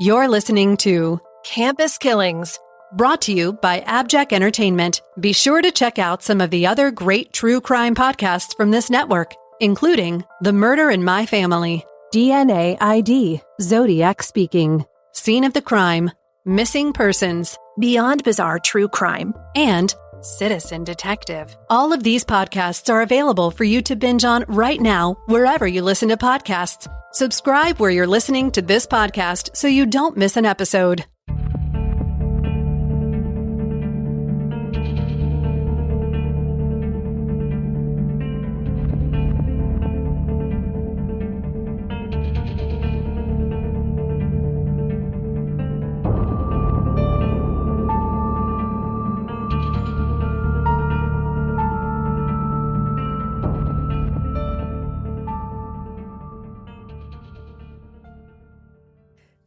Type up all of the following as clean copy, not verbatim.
You're listening to Campus Killings, brought to you by AbJack Entertainment. Be sure to check out some of the other great true crime podcasts from this network, including The Murder in My Family, DNA ID, Zodiac Speaking, Scene of the Crime, Missing Persons, Beyond Bizarre True Crime, and Citizen Detective. All of these podcasts are available for you to binge on right now, wherever you listen to podcasts. Subscribe where you're listening to this podcast so you don't miss an episode.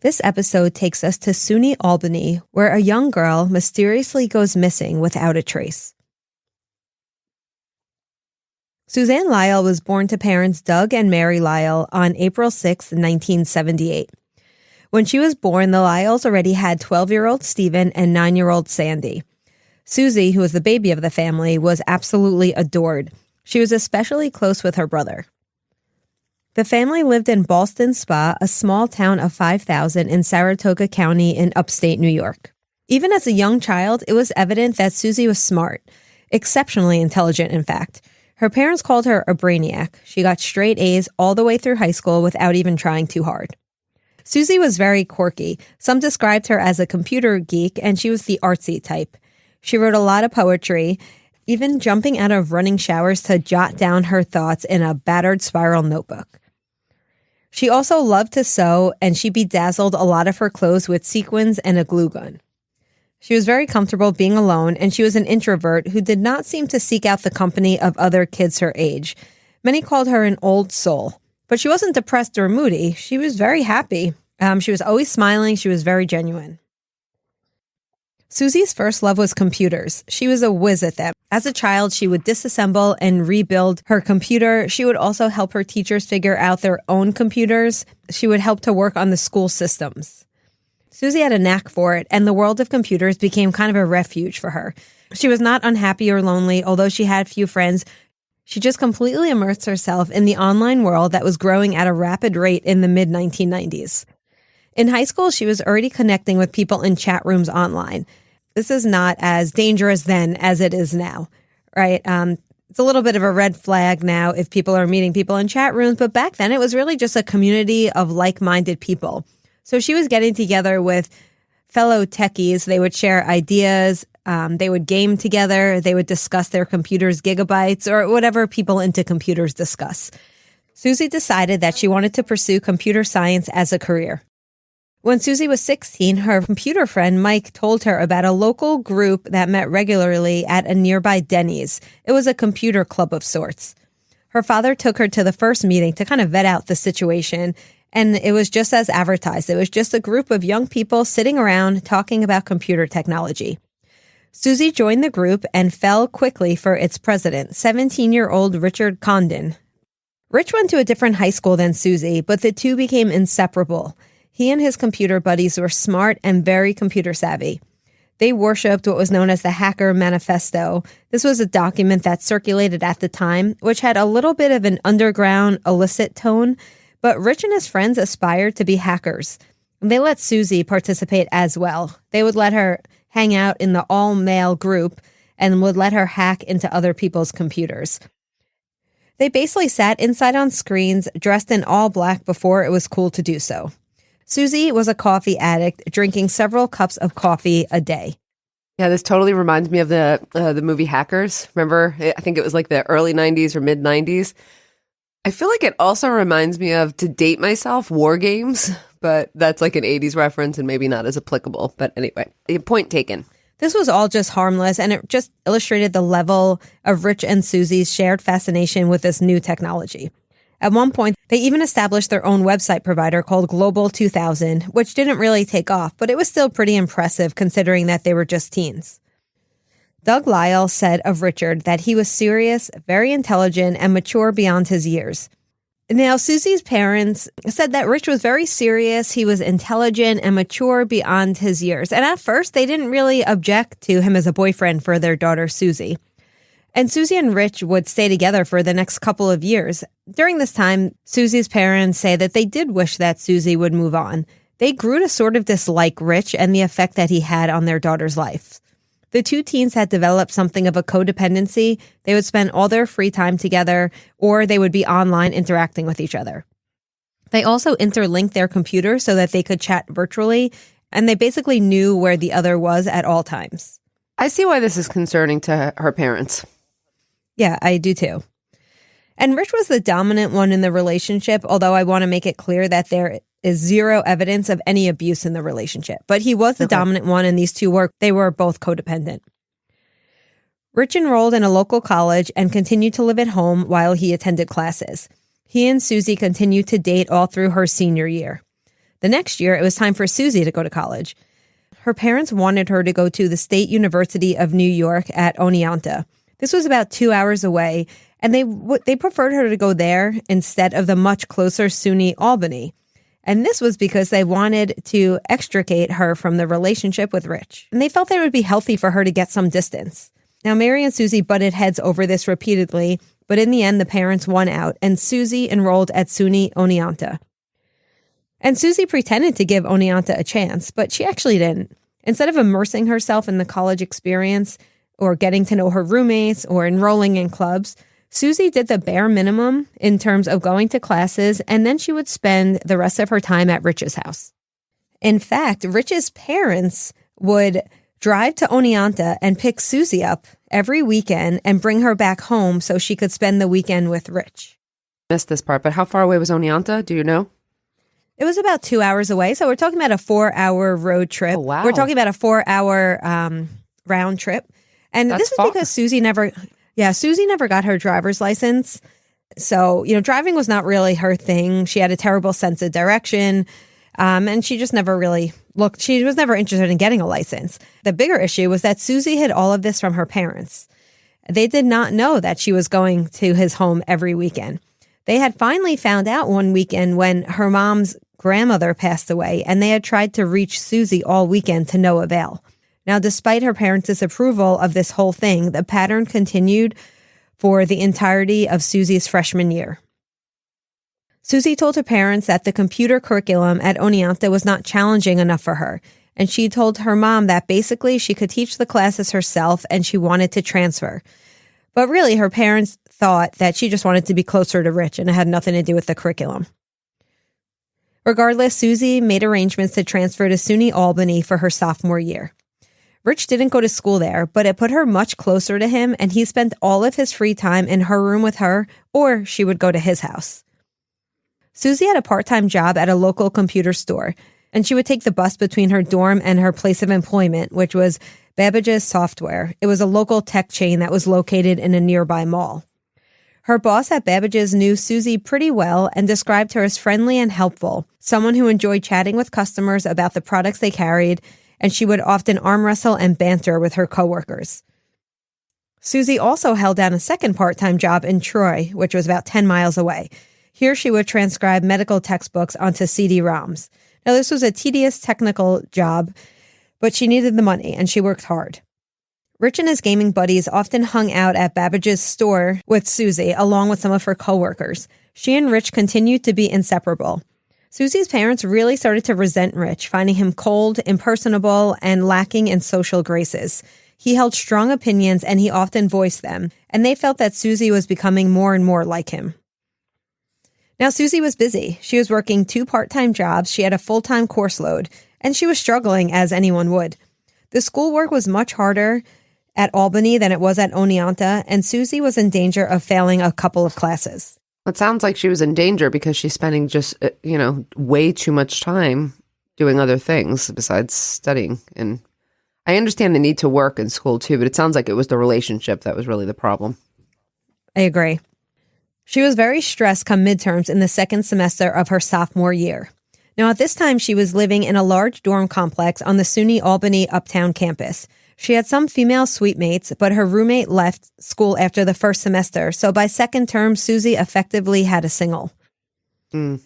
This episode takes us to SUNY Albany, where a young girl mysteriously goes missing without a trace. Suzanne Lyall was born to parents Doug and Mary Lyall on April 6, 1978. When she was born, the Lyalls already had 12-year-old Stephen and 9-year-old Sandy. Suzy, who was the baby of the family, was absolutely adored. She was especially close with her brother. The family lived in Ballston Spa, a small town of 5,000 in Saratoga County in upstate New York. Even as a young child, it was evident that Suzy was smart, exceptionally intelligent, in fact. Her parents called her a brainiac. She got straight A's all the way through high school without even trying too hard. Suzy was very quirky. Some described her as a computer geek, and she was the artsy type. She wrote a lot of poetry, even jumping out of running showers to jot down her thoughts in a battered spiral notebook. She also loved to sew, and she bedazzled a lot of her clothes with sequins and a glue gun. She was very comfortable being alone, and she was an introvert who did not seem to seek out the company of other kids her age. Many called her an old soul, but she wasn't depressed or moody. She was very happy. She was always smiling. She was very genuine. Suzy's first love was computers. She was a whiz at them. As a child, she would disassemble and rebuild her computer. She would also help her teachers figure out their own computers. She would help to work on the school systems. Suzy had a knack for it, and the world of computers became kind of a refuge for her. She was not unhappy or lonely, although she had few friends. She just completely immersed herself in the online world that was growing at a rapid rate in the mid-1990s. In high school, she was already connecting with people in chat rooms online. This is not as dangerous then as it is now, right? It's a little bit of a red flag now if people are meeting people in chat rooms, but back then it was really just a community of like-minded people. So she was getting together with fellow techies. They would share ideas. They would game together. They would discuss their computers' gigabytes or whatever people into computers discuss. Suzy decided that she wanted to pursue computer science as a career. When Suzy was 16, her computer friend Mike told her about a local group that met regularly at a nearby Denny's. It was a computer club of sorts. Her father took her to the first meeting to kind of vet out the situation, and it was just as advertised. It was just a group of young people sitting around talking about computer technology. Suzy joined the group and fell quickly for its president, 17-year-old Richard Condon. Rich went to a different high school than Suzy, but the two became inseparable. He and his computer buddies were smart and very computer savvy. They worshipped what was known as the Hacker Manifesto. This was a document that circulated at the time, which had a little bit of an underground, illicit tone, but Rich and his friends aspired to be hackers. They let Suzy participate as well. They would let her hang out in the all-male group and would let her hack into other people's computers. They basically sat inside on screens, dressed in all black before it was cool to do so. Suzy was a coffee addict, drinking several cups of coffee a day. Yeah, this totally reminds me of the movie Hackers. Remember, I think it was like the early 90s or mid 90s. I feel like it also reminds me of, to date myself, War Games, but that's like an 80s reference and maybe not as applicable. But anyway, point taken. This was all just harmless, and it just illustrated the level of Rich and Suzy's shared fascination with this new technology. At one point, they even established their own website provider called Global 2000, which didn't really take off, but it was still pretty impressive considering that they were just teens. Doug Lyall said of Richard that he was serious, very intelligent, and mature beyond his years. Now, Suzy's parents said that Rich was very serious. He was intelligent and mature beyond his years. And at first, they didn't really object to him as a boyfriend for their daughter, Suzy. And Suzy and Rich would stay together for the next couple of years. During this time, Suzy's parents say that they did wish that Suzy would move on. They grew to sort of dislike Rich and the effect that he had on their daughter's life. The two teens had developed something of a codependency. They would spend all their free time together, or they would be online interacting with each other. They also interlinked their computers so that they could chat virtually, and they basically knew where the other was at all times. I see why this is concerning to her parents. Yeah, I do too. And Rich was the dominant one in the relationship, although I want to make it clear that there is zero evidence of any abuse in the relationship. But he was the dominant one, and these two they were both codependent. Rich enrolled in a local college and continued to live at home while he attended classes. He and Suzy continued to date all through her senior year. The next year, it was time for Suzy to go to college. Her parents wanted her to go to the State University of New York at Oneonta. This was about 2 hours away, and they preferred her to go there instead of the much closer SUNY Albany. And this was because they wanted to extricate her from the relationship with Rich. And they felt that it would be healthy for her to get some distance. Now, Mary and Suzy butted heads over this repeatedly, but in the end, the parents won out, and Suzy enrolled at SUNY Oneonta. And Suzy pretended to give Oneonta a chance, but she actually didn't. Instead of immersing herself in the college experience, or getting to know her roommates, or enrolling in clubs, Suzy did the bare minimum in terms of going to classes, and then she would spend the rest of her time at Rich's house. In fact, Rich's parents would drive to Oneonta and pick Suzy up every weekend and bring her back home so she could spend the weekend with Rich. Missed this part, but how far away was Oneonta? Do you know? It was about 2 hours away, so we're talking about a 4-hour road trip. Oh, wow. We're talking about a 4-hour round trip. And That's this is because Suzy never got her driver's license. So, driving was not really her thing. She had a terrible sense of direction. And she just never really looked. She was never interested in getting a license. The bigger issue was that Suzy hid all of this from her parents. They did not know that she was going to his home every weekend. They had finally found out one weekend when her mom's grandmother passed away, and they had tried to reach Suzy all weekend to no avail. Now, despite her parents' disapproval of this whole thing, the pattern continued for the entirety of Suzy's freshman year. Suzy told her parents that the computer curriculum at Oneonta was not challenging enough for her, and she told her mom that basically she could teach the classes herself and she wanted to transfer. But really, her parents thought that she just wanted to be closer to Rich, and it had nothing to do with the curriculum. Regardless, Suzy made arrangements to transfer to SUNY Albany for her sophomore year. Rich didn't go to school there, but it put her much closer to him, and he spent all of his free time in her room with her, or she would go to his house. Suzy had a part-time job at a local computer store, and she would take the bus between her dorm and her place of employment, which was Babbage's Software. It was a local tech chain that was located in a nearby mall. Her boss at Babbage's knew Suzy pretty well and described her as friendly and helpful, someone who enjoyed chatting with customers about the products they carried, and she would often arm wrestle and banter with her coworkers. Suzy also held down a second part-time job in Troy, which was about 10 miles away. Here she would transcribe medical textbooks onto CD-ROMs. Now, this was a tedious technical job, but she needed the money, and she worked hard. Rich and his gaming buddies often hung out at Babbage's store with Suzy, along with some of her coworkers. She and Rich continued to be inseparable. Suzy's parents really started to resent Rich, finding him cold, impersonable, and lacking in social graces. He held strong opinions, and he often voiced them, and they felt that Suzy was becoming more and more like him. Now, Suzy was busy. She was working 2 part-time jobs, she had a full-time course load, and she was struggling, as anyone would. The schoolwork was much harder at Albany than it was at Oneonta, and Suzy was in danger of failing a couple of classes. It sounds like she was in danger because she's spending just, way too much time doing other things besides studying. And I understand the need to work in school too, but it sounds like it was the relationship that was really the problem. I agree. She was very stressed come midterms in the second semester of her sophomore year. Now, at this time, she was living in a large dorm complex on the SUNY Albany Uptown campus. She had some female suite mates, but her roommate left school after the first semester, so by second term, Suzy effectively had a single. Mm.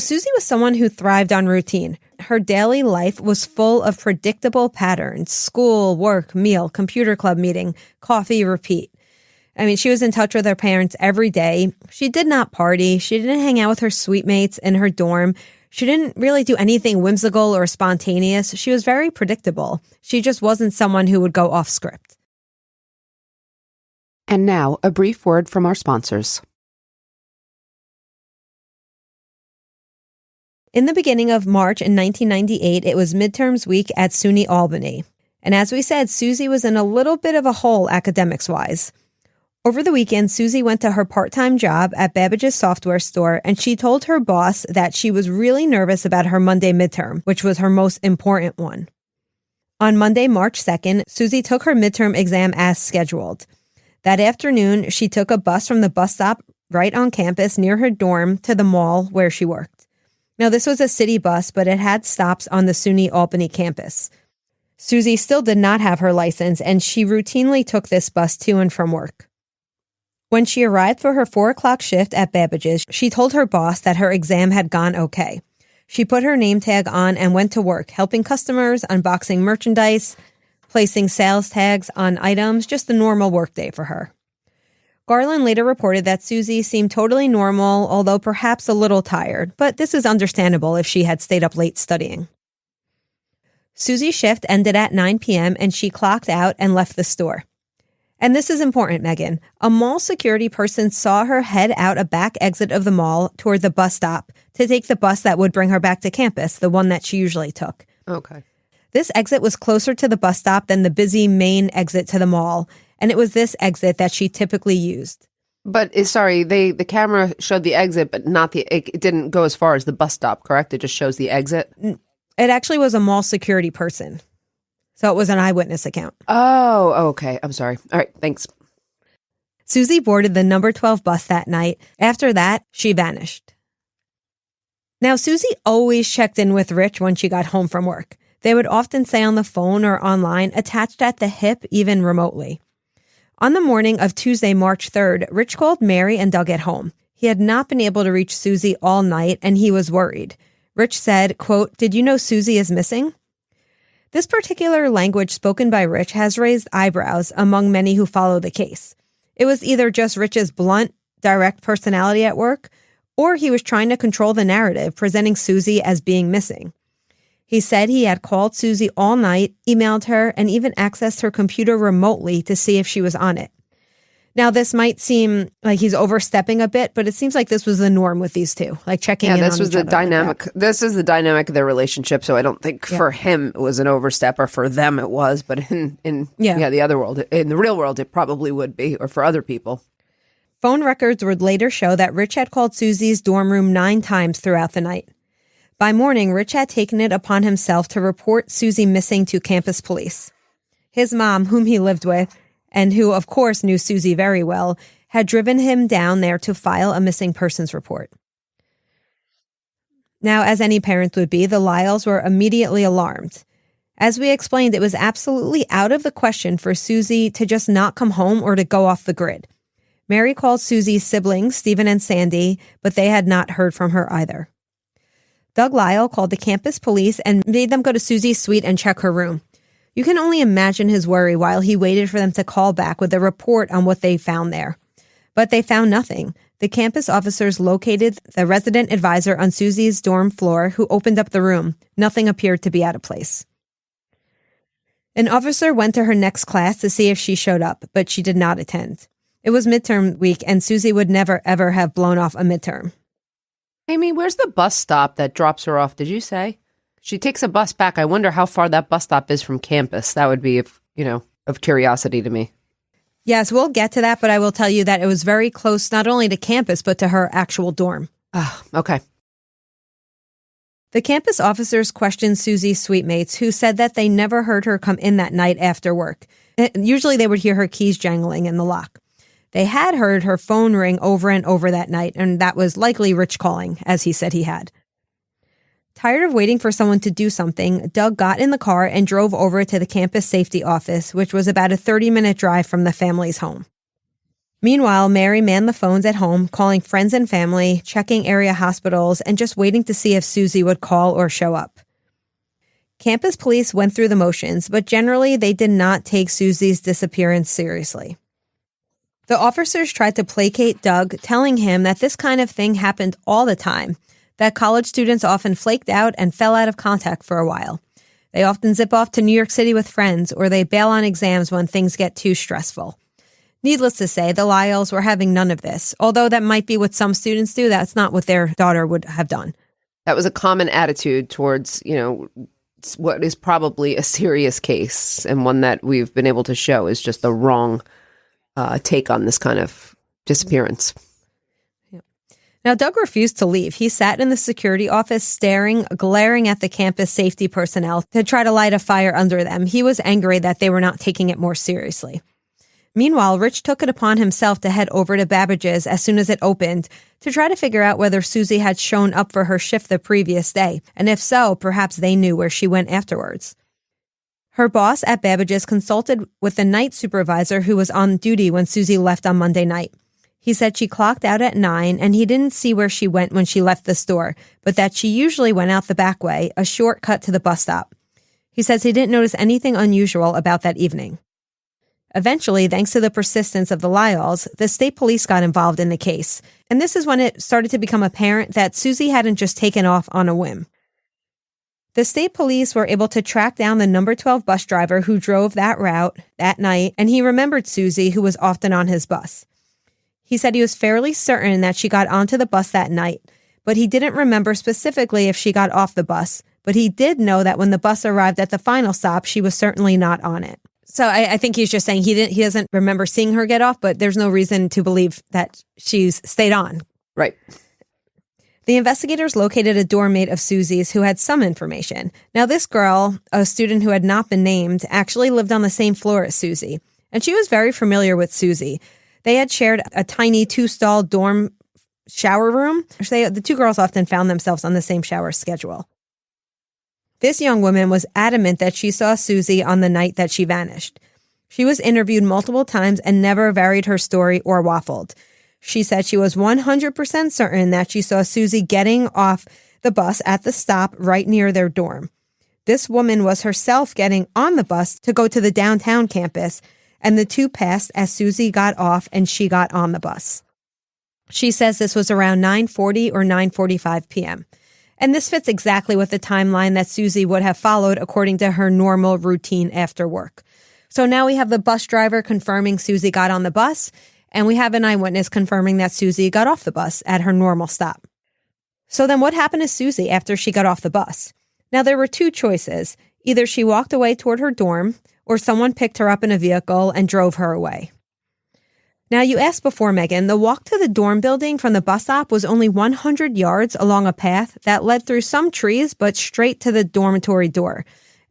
Suzy was someone who thrived on routine. Her daily life was full of predictable patterns: school, work, meal, computer club meeting, coffee, repeat. I mean, she was in touch with her parents every day. She did not party. She didn't hang out with her suite mates in her dorm. She didn't really do anything whimsical or spontaneous. She was very predictable. She just wasn't someone who would go off script. And now, a brief word from our sponsors. In the beginning of March in 1998, it was midterms week at SUNY Albany. And as we said, Suzy was in a little bit of a hole academics-wise. Over the weekend, Suzy went to her part-time job at Babbage's software store, and she told her boss that she was really nervous about her Monday midterm, which was her most important one. On Monday, March 2nd, Suzy took her midterm exam as scheduled. That afternoon, she took a bus from the bus stop right on campus near her dorm to the mall where she worked. Now, this was a city bus, but it had stops on the SUNY Albany campus. Suzy still did not have her license, and she routinely took this bus to and from work. When she arrived for her 4 o'clock shift at Babbage's, she told her boss that her exam had gone okay. She put her name tag on and went to work, helping customers, unboxing merchandise, placing sales tags on items, just a normal workday for her. Garland later reported that Suzy seemed totally normal, although perhaps a little tired, but this is understandable if she had stayed up late studying. Suzy's shift ended at 9 p.m. and she clocked out and left the store. And this is important, Megan. A mall security person saw her head out a back exit of the mall toward the bus stop to take the bus that would bring her back to campus, the one that she usually took. Okay. This exit was closer to the bus stop than the busy main exit to the mall, and it was this exit that she typically used. But sorry, the camera showed the exit, but not it didn't go as far as the bus stop, correct? It just shows the exit? It actually was a mall security person. So it was an eyewitness account. Oh, okay. I'm sorry. All right, thanks. Suzy boarded the number 12 bus that night. After that, she vanished. Now, Suzy always checked in with Rich when she got home from work. They would often say on the phone or online, attached at the hip, even remotely. On the morning of Tuesday, March 3rd, Rich called Mary and Doug at home. He had not been able to reach Suzy all night, and he was worried. Rich said, quote, "Did you know Suzy is missing?" This particular language spoken by Rich has raised eyebrows among many who follow the case. It was either just Rich's blunt, direct personality at work, or he was trying to control the narrative, presenting Suzy as being missing. He said he had called Suzy all night, emailed her, and even accessed her computer remotely to see if she was on it. Now, this might seem like he's overstepping a bit, but it seems like this was the norm with these two, like checking in on each other. Yeah, this was the dynamic. This is the dynamic of their relationship. So I don't think for him it was an overstep, or for them it was. But in the other world, in the real world, it probably would be, or for other people. Phone records would later show that Rich had called Suzy's dorm room 9 times throughout the night. By morning, Rich had taken it upon himself to report Suzy missing to campus police. His mom, whom he lived with, and who, of course, knew Suzy very well, had driven him down there to file a missing persons report. Now, as any parent would be, the Lyalls were immediately alarmed. As we explained, it was absolutely out of the question for Suzy to just not come home or to go off the grid. Mary called Suzy's siblings, Stephen and Sandy, but they had not heard from her either. Doug Lyall called the campus police and made them go to Suzy's suite and check her room. You can only imagine his worry while he waited for them to call back with a report on what they found there. But they found nothing. The campus officers located the resident advisor on Suzy's dorm floor, who opened up the room. Nothing appeared to be out of place. An officer went to her next class to see if she showed up, but she did not attend. It was midterm week, and Suzy would never, ever have blown off a midterm. Amy, where's the bus stop that drops her off? Did you say? She takes a bus back. I wonder how far that bus stop is from campus. That would be, of curiosity to me. Yes, we'll get to that, but I will tell you that it was very close, not only to campus, but to her actual dorm. Okay. The campus officers questioned Suzy's suite mates, who said that they never heard her come in that night after work. Usually they would hear her keys jangling in the lock. They had heard her phone ring over and over that night, and that was likely Rich calling, as he said he had. Tired of waiting for someone to do something, Doug got in the car and drove over to the campus safety office, which was about a 30-minute drive from the family's home. Meanwhile, Mary manned the phones at home, calling friends and family, checking area hospitals, and just waiting to see if Suzy would call or show up. Campus police went through the motions, but generally they did not take Suzy's disappearance seriously. The officers tried to placate Doug, telling him that this kind of thing happened all the time, that college students often flaked out and fell out of contact for a while. They often zip off to New York City with friends, or they bail on exams when things get too stressful. Needless to say, the Lyalls were having none of this. Although that might be what some students do, that's not what their daughter would have done. That was a common attitude towards, what is probably a serious case, and one that we've been able to show is just the wrong take on this kind of disappearance. Now, Doug refused to leave. He sat in the security office glaring at the campus safety personnel to try to light a fire under them. He was angry that they were not taking it more seriously. Meanwhile, Rich took it upon himself to head over to Babbage's as soon as it opened to try to figure out whether Suzy had shown up for her shift the previous day, and if so, perhaps they knew where she went afterwards. Her boss at Babbage's consulted with the night supervisor who was on duty when Suzy left on Monday night. He said she clocked out at 9 and he didn't see where she went when she left the store, but that she usually went out the back way, a shortcut to the bus stop. He says he didn't notice anything unusual about that evening. Eventually, thanks to the persistence of the Lyalls, the state police got involved in the case. And this is when it started to become apparent that Suzy hadn't just taken off on a whim. The state police were able to track down the number 12 bus driver who drove that route that night, and he remembered Suzy, who was often on his bus. He said he was fairly certain that she got onto the bus that night, but he didn't remember specifically if she got off the bus. But he did know that when the bus arrived at the final stop, she was certainly not on it. So I think he's just saying he doesn't remember seeing her get off, but there's no reason to believe that she's stayed on. Right. The investigators located a dorm mate of Suzy's who had some information. Now, this girl, a student who had not been named, actually lived on the same floor as Suzy, and she was very familiar with Suzy. They had shared a tiny 2-stall dorm shower room. The two girls often found themselves on the same shower schedule. This young woman was adamant that she saw Suzy on the night that she vanished. She was interviewed multiple times and never varied her story or waffled. She said she was 100% certain that she saw Suzy getting off the bus at the stop right near their dorm. This woman was herself getting on the bus to go to the downtown campus, and the two passed as Suzy got off and she got on the bus. She says this was around 9:40 or 9:45 p.m. And this fits exactly with the timeline that Suzy would have followed according to her normal routine after work. So now we have the bus driver confirming Suzy got on the bus, and we have an eyewitness confirming that Suzy got off the bus at her normal stop. So then what happened to Suzy after she got off the bus? Now there were two choices. Either she walked away toward her dorm, or someone picked her up in a vehicle and drove her away. Now, you asked before, Megan, the walk to the dorm building from the bus stop was only 100 yards along a path that led through some trees, but straight to the dormitory door.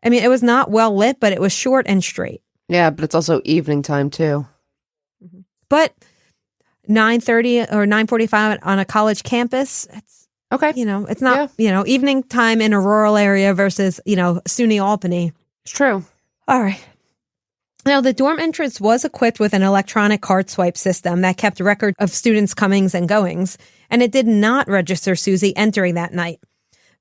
I mean, it was not well lit, but it was short and straight. Yeah, but it's also evening time, too. But 9:30 or 9:45 on a college campus, it's, okay. It's not, evening time in a rural area versus, SUNY Albany. It's true. All right. Now, the dorm entrance was equipped with an electronic card swipe system that kept record of students' comings and goings, and it did not register Suzy entering that night.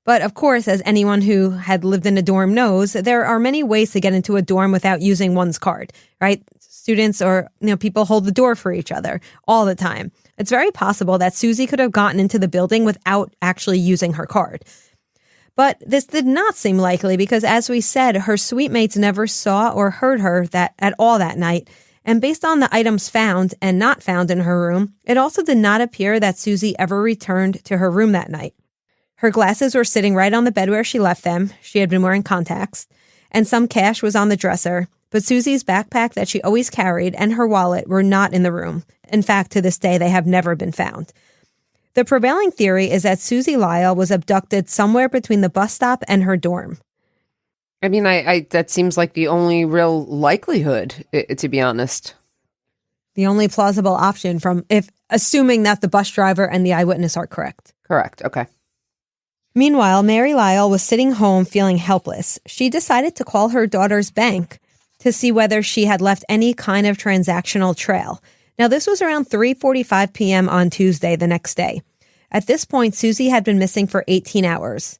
But of course, as anyone who had lived in a dorm knows, there are many ways to get into a dorm without using one's card, right? Students or people hold the door for each other all the time. It's very possible that Suzy could have gotten into the building without actually using her card. But this did not seem likely because, as we said, her suite mates never saw or heard her at all that night. And based on the items found and not found in her room, it also did not appear that Suzy ever returned to her room that night. Her glasses were sitting right on the bed where she left them. She had been wearing contacts. And some cash was on the dresser. But Suzy's backpack that she always carried and her wallet were not in the room. In fact, to this day, they have never been found. The prevailing theory is that Suzy Lyall was abducted somewhere between the bus stop and her dorm. I mean, I that seems like the only real likelihood, to be honest. The only plausible option assuming that the bus driver and the eyewitness are correct. Correct. Okay. Meanwhile, Mary Lyall was sitting home feeling helpless. She decided to call her daughter's bank to see whether she had left any kind of transactional trail. Now, this was around 3:45 p.m. on Tuesday, the next day. At this point, Suzy had been missing for 18 hours.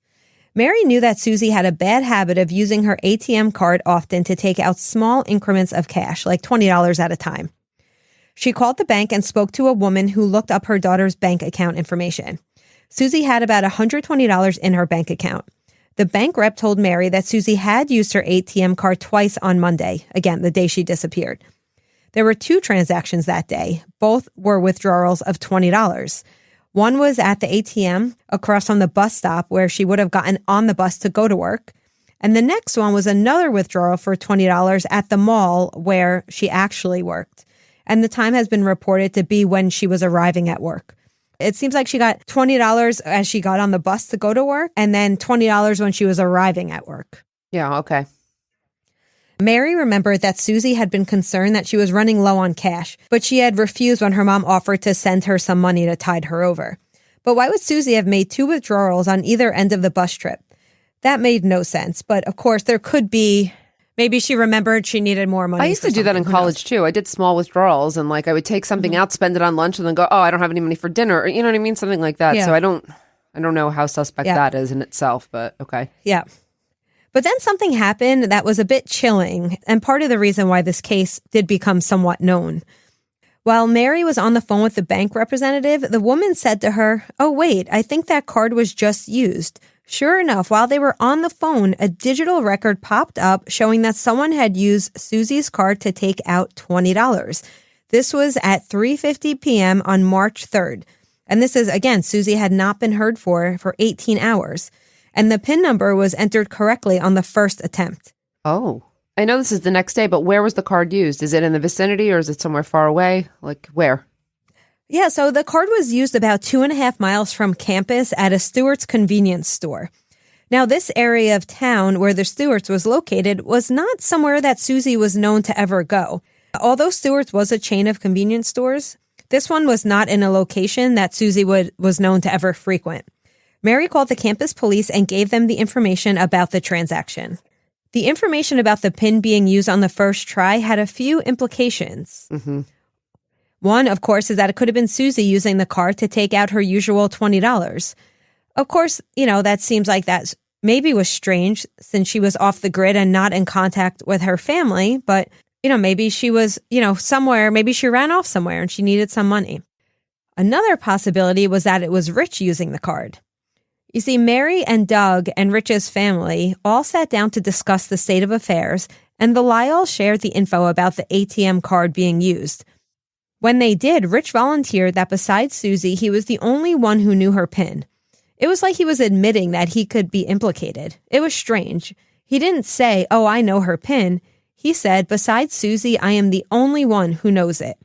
Mary knew that Suzy had a bad habit of using her ATM card often to take out small increments of cash, like $20 at a time. She called the bank and spoke to a woman who looked up her daughter's bank account information. Suzy had about $120 in her bank account. The bank rep told Mary that Suzy had used her ATM card twice on Monday, again, the day she disappeared. There were 2 transactions that day. Both were withdrawals of $20. One was at the ATM across from the bus stop where she would have gotten on the bus to go to work. And the next one was another withdrawal for $20 at the mall where she actually worked. And the time has been reported to be when she was arriving at work. It seems like she got $20 as she got on the bus to go to work, and then $20 when she was arriving at work. Yeah, okay. Mary remembered that Suzy had been concerned that she was running low on cash, but she had refused when her mom offered to send her some money to tide her over. But why would Suzy have made 2 withdrawals on either end of the bus trip? That made no sense. But of course, there could be, maybe she remembered she needed more money. I used to do that in college too. I did small withdrawals and I would take something out, spend it on lunch, and then go, oh, I don't have any money for dinner. Or, you know what I mean? Something like that. Yeah. So I don't know how suspect that is in itself, but okay. Yeah. But then something happened that was a bit chilling, and part of the reason why this case did become somewhat known. While Mary was on the phone with the bank representative, the woman said to her, "Oh, wait, I think that card was just used." Sure enough, while they were on the phone, a digital record popped up showing that someone had used Suzy's card to take out $20. This was at 3:50 p.m. on March 3rd. And this is, again, Suzy had not been heard for 18 hours. And the PIN number was entered correctly on the first attempt. Oh, I know this is the next day, but where was the card used? Is it in the vicinity or is it somewhere far away? Like where? Yeah, so the card was used about 2.5 miles from campus at a Stewart's convenience store. Now, this area of town where the Stewart's was located was not somewhere that Suzy was known to ever go. Although Stewart's was a chain of convenience stores, this one was not in a location that Suzy was known to ever frequent. Mary called the campus police and gave them the information about the transaction. The information about the PIN being used on the first try had a few implications. Mm-hmm. One, of course, is that it could have been Suzy using the card to take out her usual $20. Of course, that seems like that maybe was strange since she was off the grid and not in contact with her family. But, maybe she was, somewhere, maybe she ran off somewhere and she needed some money. Another possibility was that it was Rich using the card. You see, Mary and Doug and Rich's family all sat down to discuss the state of affairs, and the Lyall shared the info about the ATM card being used. When they did, Rich volunteered that besides Suzy, he was the only one who knew her PIN. It was like he was admitting that he could be implicated. It was strange. He didn't say, "Oh, I know her PIN." He said, "Besides Suzy, I am the only one who knows it."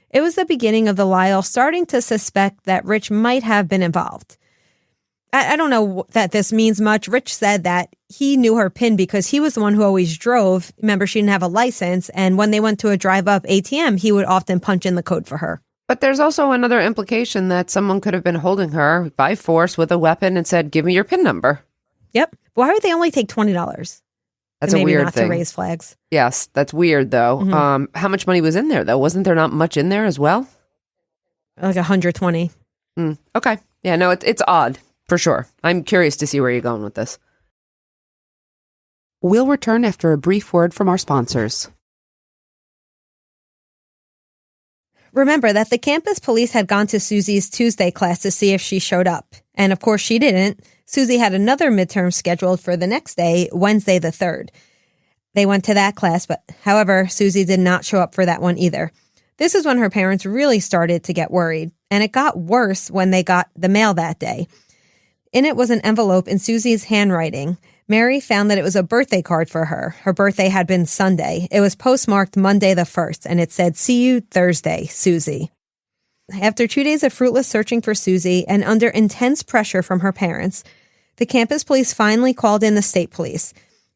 It was the beginning of the Lyall starting to suspect that Rich might have been involved. I don't know that this means much. Rich said that he knew her PIN because he was the one who always drove. Remember, she didn't have a license. And when they went to a drive-up ATM, he would often punch in the code for her. But there's also another implication that someone could have been holding her by force with a weapon and said, "Give me your PIN number." Yep. Why would they only take $20? That's a weird thing. Not to raise flags. Yes, that's weird, though. Mm-hmm. How much money was in there, though? Wasn't there not much in there as well? Like 120. Okay. Yeah, no, it's odd. For sure. I'm curious to see where you're going with this. We'll return after a brief word from our sponsors. Remember that the campus police had gone to Suzy's Tuesday class to see if she showed up. And of course she didn't. Suzy had another midterm scheduled for the next day, Wednesday the 3rd. They went to that class, but however, Suzy did not show up for that one either. This is when her parents really started to get worried. And it got worse when they got the mail that day. In it was an envelope in Suzy's handwriting. Mary found that it was a birthday card for her. Her birthday had been Sunday. It was postmarked Monday the 1st, and it said, "See you Thursday, Suzy." After 2 days of fruitless searching for Suzy and under intense pressure from her parents, the campus police finally called in the state police.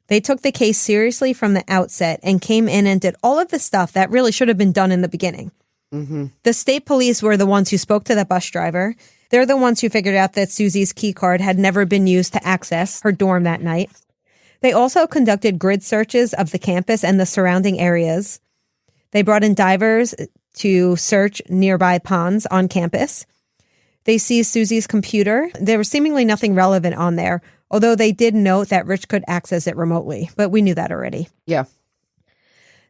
They took the case seriously from the outset and came in and did all of the stuff that really should have been done in the beginning. Mm-hmm. The state police were the ones who spoke to the bus driver. They're the ones who figured out that Suzy's key card had never been used to access her dorm that night. They also conducted grid searches of the campus and the surrounding areas. They brought in divers to search nearby ponds on campus. They see Suzy's computer. There was seemingly nothing relevant on there, although they did note that Rich could access it remotely, but we knew that already. Yeah.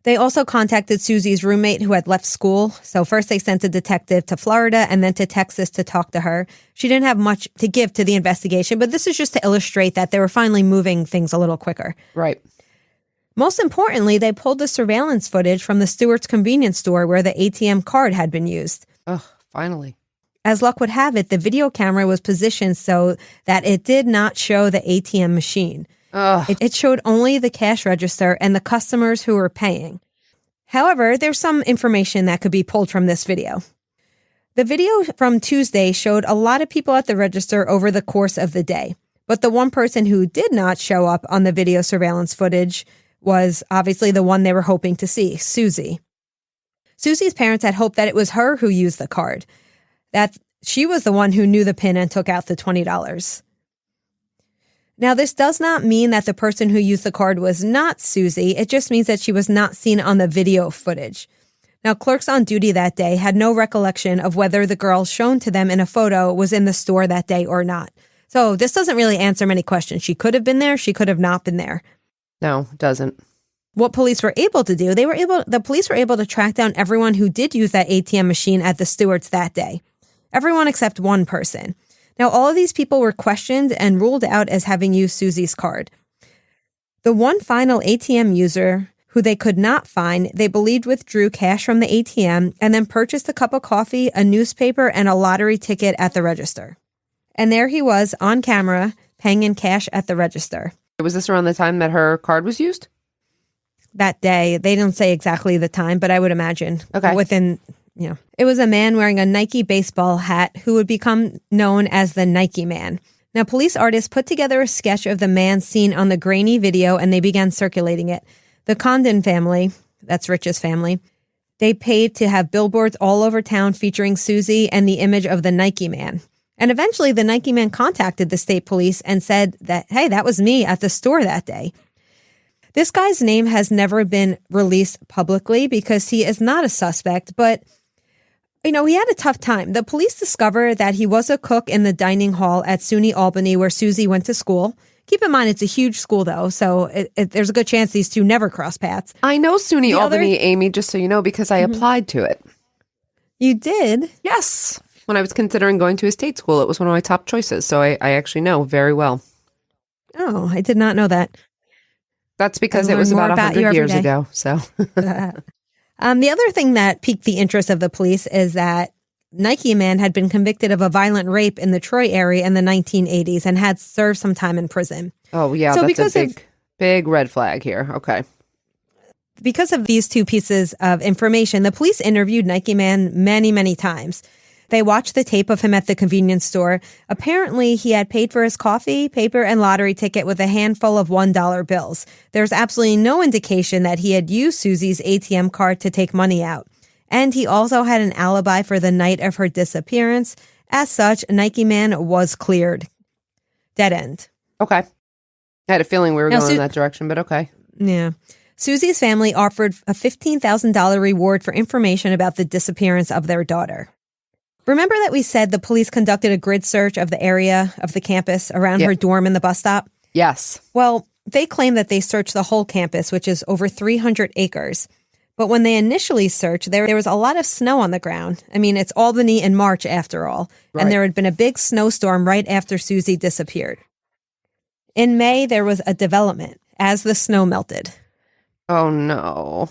They also contacted Suzy's roommate who had left school. So first they sent a detective to Florida and then to Texas to talk to her. She didn't have much to give to the investigation, but this is just to illustrate that they were finally moving things a little quicker. Right. Most importantly, they pulled the surveillance footage from the Stewart's convenience store where the ATM card had been used. Oh, finally. As luck would have it, the video camera was positioned so that it did not show the ATM machine. It showed only the cash register and the customers who were paying. However, there's some information that could be pulled from this video. The video from Tuesday showed a lot of people at the register over the course of the day, but the one person who did not show up on the video surveillance footage was obviously the one they were hoping to see, Suzy. Suzy's parents had hoped that it was her who used the card, that she was the one who knew the PIN and took out the $20. Now, this does not mean that the person who used the card was not Suzy. It just means that she was not seen on the video footage. Now, clerks on duty that day had no recollection of whether the girl shown to them in a photo was in the store that day or not. So this doesn't really answer many questions. She could have been there. She could have not been there. No, it doesn't. What police were able to do, the police were able to track down everyone who did use that ATM machine at the Stewart's that day. Everyone except one person. Now, all of these people were questioned and ruled out as having used Suzy's card. The one final ATM user who they could not find, they believed withdrew cash from the ATM and then purchased a cup of coffee, a newspaper, and a lottery ticket at the register. And there he was on camera, paying in cash at the register. Was this around the time that her card was used? That day, they don't say exactly the time, but I would imagine within... It was a man wearing a Nike baseball hat who would become known as the Nike Man. Now, police artists put together a sketch of the man seen on the grainy video and they began circulating it. The Condon family, that's Rich's family, they paid to have billboards all over town featuring Suzy and the image of the Nike Man. And eventually the Nike Man contacted the state police and said that, hey, that was me at the store that day. This guy's name has never been released publicly because he is not a suspect, but he had a tough time. The police discovered that he was a cook in the dining hall at SUNY Albany, where Suzy went to school. Keep in mind, it's a huge school, though, so there's a good chance these two never cross paths. I know SUNY Albany, Amy, just so you know, because I applied to it. You did? Yes. When I was considering going to a state school, it was one of my top choices, so I actually know very well. Oh, I did not know that. That's because it was about 100 years ago, so... The other thing that piqued the interest of the police is that Nike Man had been convicted of a violent rape in the Troy area in the 1980s and had served some time in prison. Oh, yeah, so that's a big red flag here. Okay. Because of these two pieces of information, the police interviewed Nike Man many, many times. They watched the tape of him at the convenience store. Apparently, he had paid for his coffee, paper, and lottery ticket with a handful of $1 bills. There's absolutely no indication that he had used Suzy's ATM card to take money out. And he also had an alibi for the night of her disappearance. As such, Nike Man was cleared. Dead end. Okay. I had a feeling we were going in that direction, but okay. Yeah. Suzy's family offered a $15,000 reward for information about the disappearance of their daughter. Remember that we said the police conducted a grid search of the area of the campus around her dorm and the bus stop? Yes. Well, they claim that they searched the whole campus, which is over 300 acres. But when they initially searched, there was a lot of snow on the ground. I mean, it's Albany in March, after all. Right. And there had been a big snowstorm right after Suzy disappeared. In May, there was a development as the snow melted. Oh, no.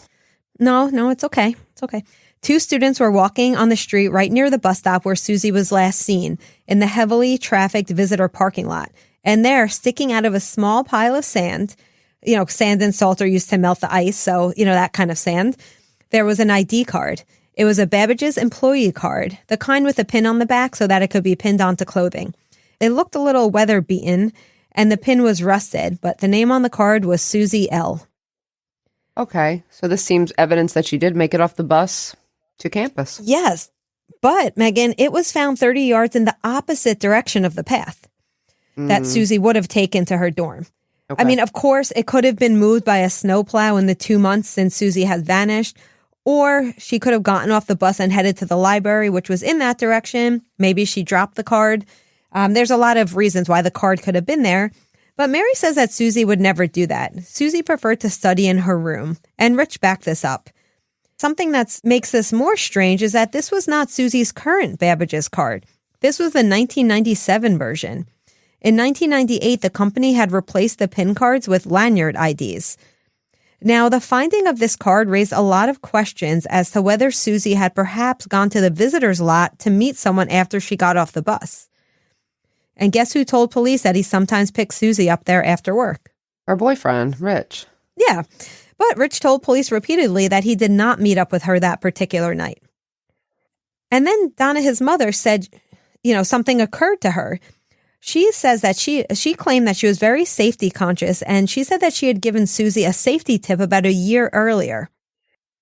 No, it's okay. It's okay. 2 students were walking on the street right near the bus stop where Suzy was last seen, in the heavily trafficked visitor parking lot. And there, sticking out of a small pile of sand, sand and salt are used to melt the ice, so, that kind of sand, there was an ID card. It was a Babbage's employee card, the kind with a pin on the back so that it could be pinned onto clothing. It looked a little weather-beaten, and the pin was rusted, but the name on the card was Suzy L. Okay, so this seems evidence that she did make it off the bus to campus. Yes, but Megan, it was found 30 yards in the opposite direction of the path that Suzy would have taken to her dorm. Okay. I mean, of course, it could have been moved by a snowplow in the 2 months since Suzy had vanished, Or she could have gotten off the bus and headed to the library, which was in that direction. Maybe she dropped the card. There's a lot of reasons why the card could have been there. But Mary says that Suzy would never do that. Suzy preferred to study in her room, and Rich backed this up. Something that makes this more strange is that this was not Suzy's current Babbage's card. This was the 1997 version. In 1998, the company had replaced the PIN cards with lanyard IDs. Now, the finding of this card raised a lot of questions as to whether Suzy had perhaps gone to the visitor's lot to meet someone after she got off the bus. And guess who told police that he sometimes picked Suzy up there after work? Her boyfriend, Rich. Yeah, but Rich told police repeatedly that he did not meet up with her that particular night. And then Donna, his mother, said, something occurred to her. She says that she claimed that she was very safety conscious, and she said that she had given Suzy a safety tip about a year earlier.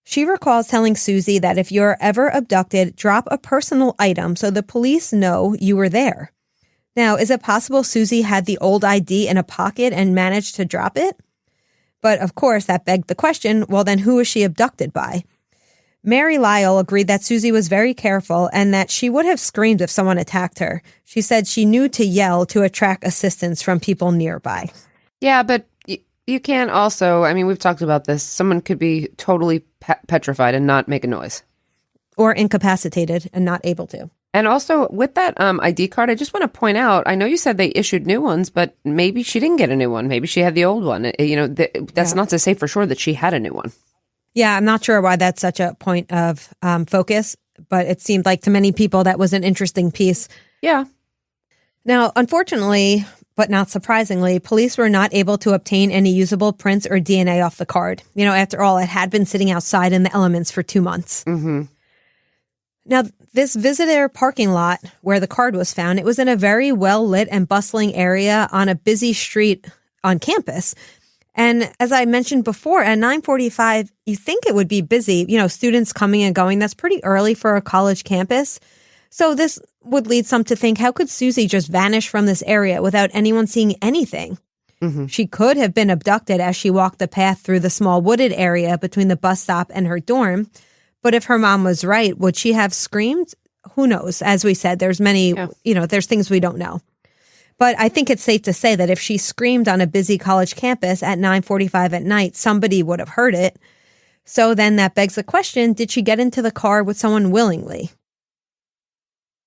She recalls telling Suzy that if you're ever abducted, drop a personal item so the police know you were there. Now, is it possible Suzy had the old ID in a pocket and managed to drop it? But of course, that begged the question, well, then who was she abducted by? Mary Lyall agreed that Suzy was very careful and that she would have screamed if someone attacked her. She said she knew to yell to attract assistance from people nearby. Yeah, but you can't also, we've talked about this. Someone could be totally petrified and not make a noise. Or incapacitated and not able to. And also, with that ID card, I just want to point out, I know you said they issued new ones, but maybe she didn't get a new one. Maybe she had the old one. That's not to say for sure that she had a new one. Yeah, I'm not sure why that's such a point of focus, but it seemed like to many people that was an interesting piece. Yeah. Now, unfortunately, but not surprisingly, police were not able to obtain any usable prints or DNA off the card. After all, it had been sitting outside in the elements for 2 months. Mm-hmm. Now, this visitor parking lot where the card was found, it was in a very well-lit and bustling area on a busy street on campus. And as I mentioned before, at 9:45, you think it would be busy, students coming and going. That's pretty early for a college campus. So this would lead some to think, how could Suzy just vanish from this area without anyone seeing anything? Mm-hmm. She could have been abducted as she walked the path through the small wooded area between the bus stop and her dorm. But if her mom was right, would she have screamed? Who knows? As we said, there's many, there's things we don't know. But I think it's safe to say that if she screamed on a busy college campus at 9:45 at night, somebody would have heard it. So then that begs the question, did she get into the car with someone willingly?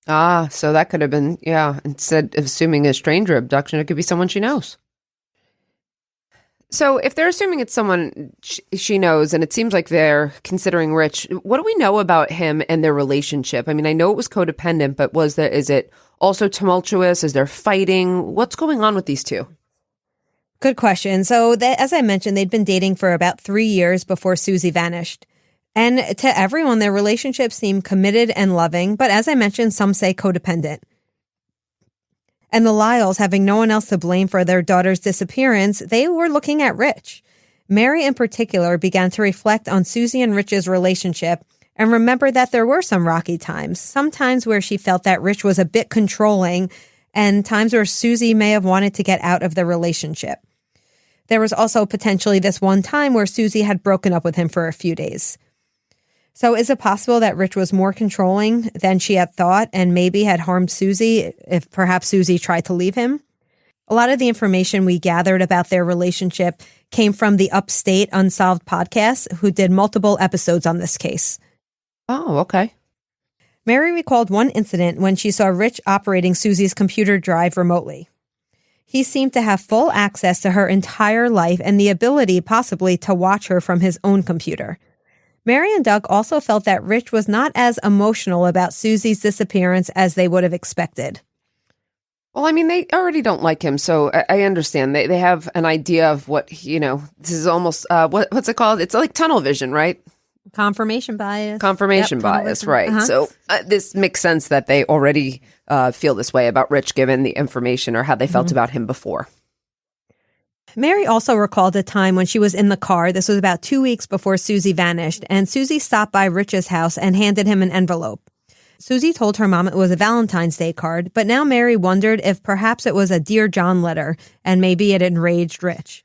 So that could have been, instead of assuming a stranger abduction, it could be someone she knows. So if they're assuming it's someone she knows, and it seems like they're considering Rich, what do we know about him and their relationship? I know it was codependent, but is it also tumultuous? Is there fighting? What's going on with these two? Good question. So as I mentioned, they'd been dating for about 3 years before Suzy vanished. And to everyone, their relationship seemed committed and loving, but as I mentioned, some say codependent. And the Lyalls, having no one else to blame for their daughter's disappearance, they were looking at Rich. Mary in particular began to reflect on Suzy and Rich's relationship and remember that there were some rocky times, sometimes where she felt that Rich was a bit controlling and times where Suzy may have wanted to get out of the relationship. There was also potentially this one time where Suzy had broken up with him for a few days. So is it possible that Rich was more controlling than she had thought and maybe had harmed Suzy if perhaps Suzy tried to leave him? A lot of the information we gathered about their relationship came from the Upstate Unsolved podcast, who did multiple episodes on this case. Oh, okay. Mary recalled one incident when she saw Rich operating Suzy's computer drive remotely. He seemed to have full access to her entire life and the ability possibly to watch her from his own computer. Mary and Doug also felt that Rich was not as emotional about Suzy's disappearance as they would have expected. Well, they already don't like him, so I understand. They have an idea of what, this is almost, what's it called? It's like tunnel vision, right? Confirmation bias. Confirmation bias, right. Uh-huh. So this makes sense that they already feel this way about Rich given the information or how they felt about him before. Mary also recalled a time when she was in the car. This was about 2 weeks before Suzy vanished, and Suzy stopped by Rich's house and handed him an envelope. Suzy told her mom it was a Valentine's Day card, but now Mary wondered if perhaps it was a Dear John letter, and maybe it enraged Rich.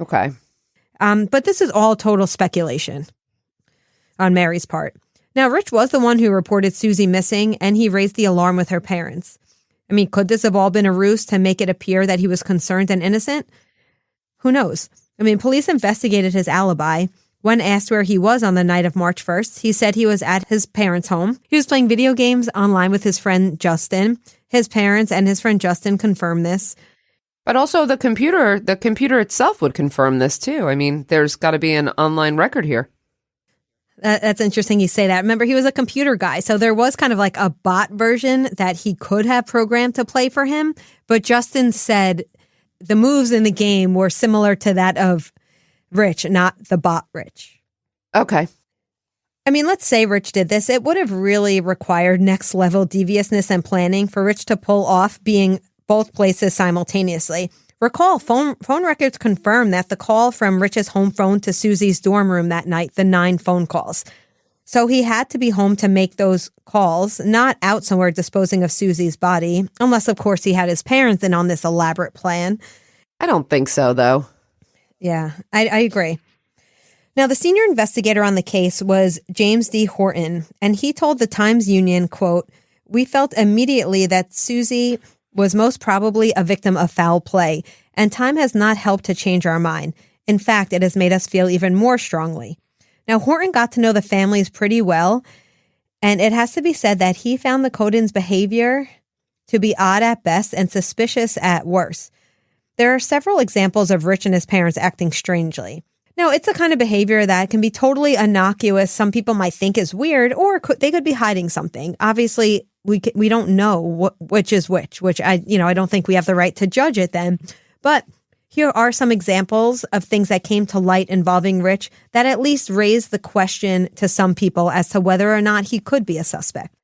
Okay. But this is all total speculation. on Mary's part. Now, Rich was the one who reported Suzy missing, and he raised the alarm with her parents. I mean, could this have all been a ruse to make it appear that he was concerned and innocent? Who knows? I mean, police investigated his alibi. When asked where he was on the night of March 1st, he said he was at his parents' home. He was playing video games online with his friend Justin. His parents and his friend Justin confirmed this. But also the computer itself would confirm this too. I mean, there's got to be an online record here. That's interesting you say that. Remember, he was a computer guy, so there was kind of like a bot version that he could have programmed to play for him. But Justin said the moves in the game were similar to that of Rich, not the bot Rich. Okay. I mean, let's say Rich did this. It would have really required next level deviousness and planning for Rich to pull off being both places simultaneously. Recall, phone records confirm that the call from Rich's home phone to Suzy's dorm room that night, the 9 phone calls. So he had to be home to make those calls, not out somewhere disposing of Suzy's body, unless, of course, he had his parents in on this elaborate plan. I don't think so, though. Yeah, I agree. Now, the senior investigator on the case was James D. Horton, and he told the Times-Union, quote, "We felt immediately that Suzy was most probably a victim of foul play, and time has not helped to change our mind. In fact, it has made us feel even more strongly." Now, Horton got to know the families pretty well, and it has to be said that he found the Codins' behavior to be odd at best and suspicious at worst. There are several examples of Rich and his parents acting strangely. Now, it's a kind of behavior that can be totally innocuous. Some people might think is weird, or they could be hiding something. Obviously, we don't know which is which I don't think we have the right to judge it then. But here are some examples of things that came to light involving Rich that at least raised the question to some people as to whether or not he could be a suspect.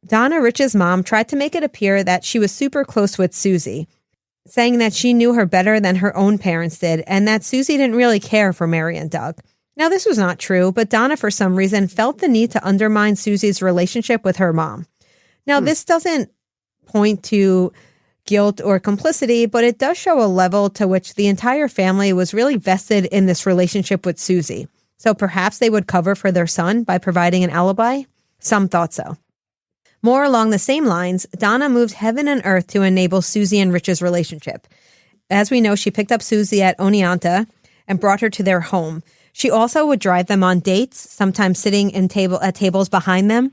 Donna, Rich's mom, tried to make it appear that she was super close with Suzy, saying that she knew her better than her own parents did and that Suzy didn't really care for Mary and Doug. Now, this was not true, but Donna, for some reason, felt the need to undermine Suzy's relationship with her mom. Now, this doesn't point to guilt or complicity, but it does show a level to which the entire family was really vested in this relationship with Suzy. So perhaps they would cover for their son by providing an alibi? Some thought so. More along the same lines, Donna moved heaven and earth to enable Suzy and Rich's relationship. As we know, she picked up Suzy at Oneonta and brought her to their home. She also would drive them on dates, sometimes sitting at tables behind them.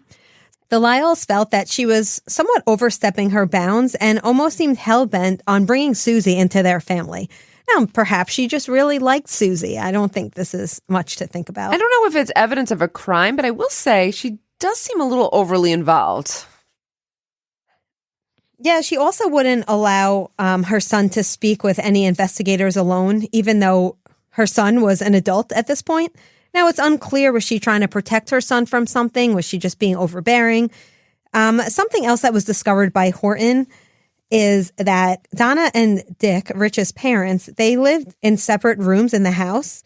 The Lyalls felt that she was somewhat overstepping her bounds and almost seemed hell-bent on bringing Suzy into their family. Now, perhaps she just really liked Suzy. I don't think this is much to think about. I don't know if it's evidence of a crime, but I will say she does seem a little overly involved. Yeah, she also wouldn't allow her son to speak with any investigators alone, even though her son was an adult at this point. Now, it's unclear, was she trying to protect her son from something? Was she just being overbearing? Something else that was discovered by Horton is that Donna and Dick, Rich's parents, they lived in separate rooms in the house.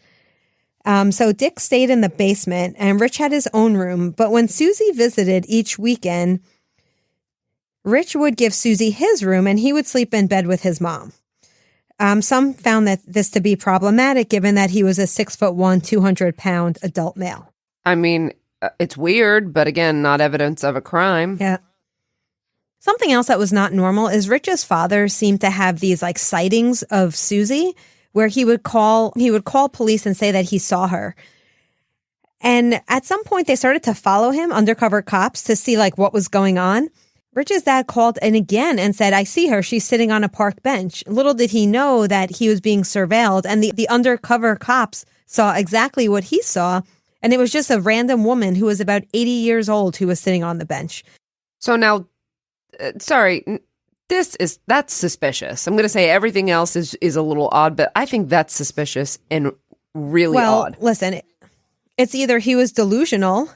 So Dick stayed in the basement and Rich had his own room. But when Suzy visited each weekend, Rich would give Suzy his room and he would sleep in bed with his mom. Some found that this to be problematic given that he was a 6'1", 200-pound adult male. I mean, it's weird, but again, not evidence of a crime. Yeah. Something else that was not normal is Rich's father seemed to have these like sightings of Suzy where he would call police and say that he saw her. And at some point they started to follow him, undercover cops, to see like what was going on. Rich's dad called in again and said, "I see her. She's sitting on a park bench." Little did he know that he was being surveilled, and the undercover cops saw exactly what he saw, and it was just a random woman who was about 80 years old who was sitting on the bench. So now, that's suspicious. I'm going to say everything else is a little odd, but I think that's suspicious and really odd. Well, listen, it's either he was delusional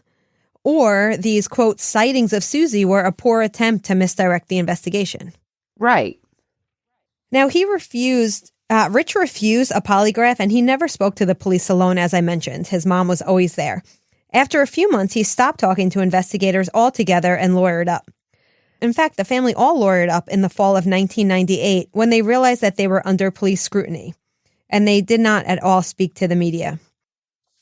or these, quote, sightings of Suzy were a poor attempt to misdirect the investigation. Right. Now, Rich refused a polygraph, and he never spoke to the police alone, as I mentioned. His mom was always there. After a few months, he stopped talking to investigators altogether and lawyered up. In fact, the family all lawyered up in the fall of 1998 when they realized that they were under police scrutiny, and they did not at all speak to the media.